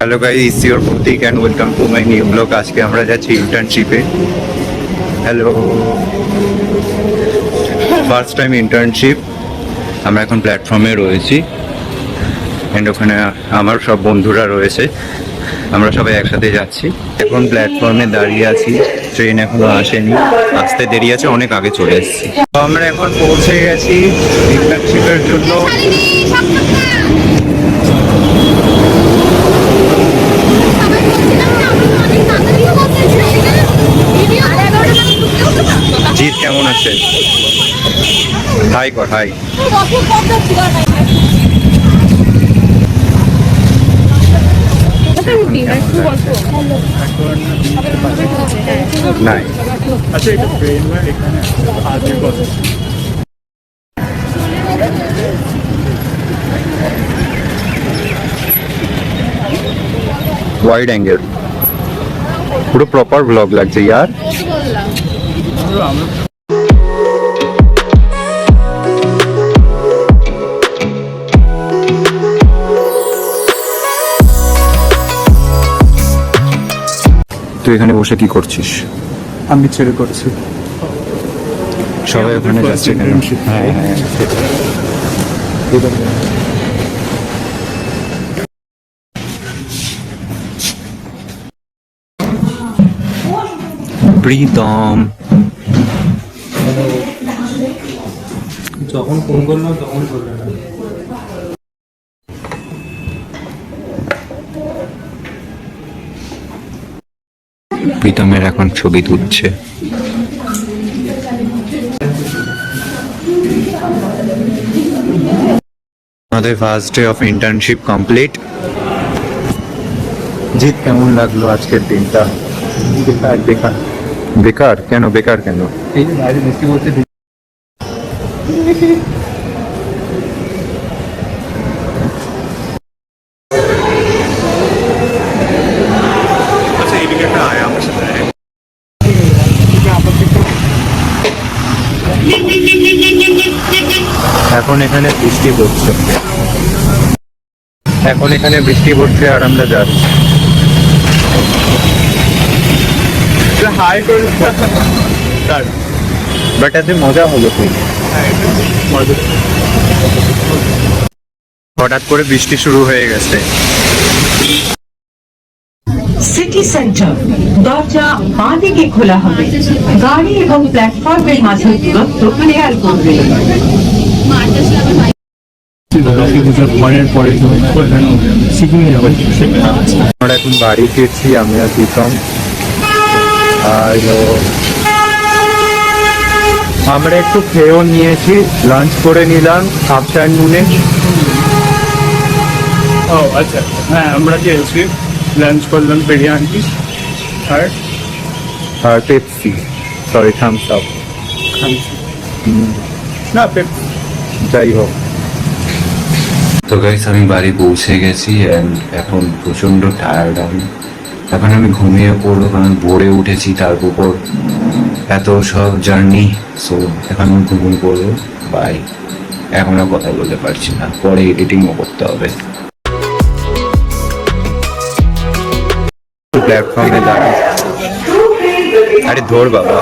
Hello guys, it's your Pratik and welcome to my new blog. আজকে আমরা যাচ্ছি ইন্টার্নশিপে। Hello, first time internship. আমরা এখন প্ল্যাটফর্মে রয়েছি অ্যান্ড ওখানে আমার সব বন্ধুরা রয়েছে। আমরা সবাই একসাথে যাচ্ছি। এখন প্ল্যাটফর্মে দাঁড়িয়ে আছি, ট্রেন এখনো আসেনি, আসতে দেরি আছে, অনেক আগে চলে এসেছি। তো আমরা এখন পৌঁছে গেছি ইন্টার্নশিপের জন্য। জিৎ কেমন আছে? হাই কর, হাই। নাই আচ্ছা, এটা ট্রেন না, এখানে আগে কথা ওয়াইড অ্যাঙ্গেল, পুরো প্রপার ব্লগ লাগছে ইয়ার। তুই এখানে বসে কি করছিস? আমি ছেড়ে করছি। সবাই ওখানে যাচ্ছে কেন? হ্যাঁ হ্যাঁ, প্রীতম যখন ফোন করলাম তখন করলেন না। প্রীতমের এখন ছবি তুলছে। আমাদের first day of internship complete. Jeet, কেমন লাগলো আজকের দিনটা? বেকার বেকার বেকার কেন? বেকার কেন? এই যে বাইরে বৃষ্টি পড়ছে। এখন এখানে বৃষ্টি পড়ছে, আর আমরা যাচ্ছি। হাই করে বাট এতে মজা হলো খুব। হঠাৎ করে বৃষ্টি শুরু হয়ে গেছে। সিটি সেন্টার দরজা বাঁ দিকে খোলা হবে। গাড়ি এবং প্ল্যাটফর্মের মাঝে দূরত্ব ক্লিয়ার করবে। আমরা এখন বাড়ি ফিরছি, আমি আর প্রীতম। আর আমরা একটু খেয়েও নিয়েছি, লাঞ্চ করে নিলাম আফটারনুনে। ও আচ্ছা, হ্যাঁ আমরা খেয়েছি, লাঞ্চ করলাম বিরিয়ানি আর পেপসি, সরি থামস আপ, না পেপসি। যাই হোক। তো গাইস, আমি বাড়ি পৌঁছে গেছি অ্যান্ড এখন প্রচণ্ড টায়ার্ড আমি। এখন আমি ঘুমিয়ে পড়বো, কারণ ভোরে উঠেছি, তার উপর এত সব জার্নি। সো এখন আমি ঘুমিয়ে পড়বো। বাই। এখন আর কথা বলতে পারছি না, পরে এডিটিংও করতে হবে। প্ল্যাটফর্মে দাঁড়িয়ে, আরে ধর বাবা।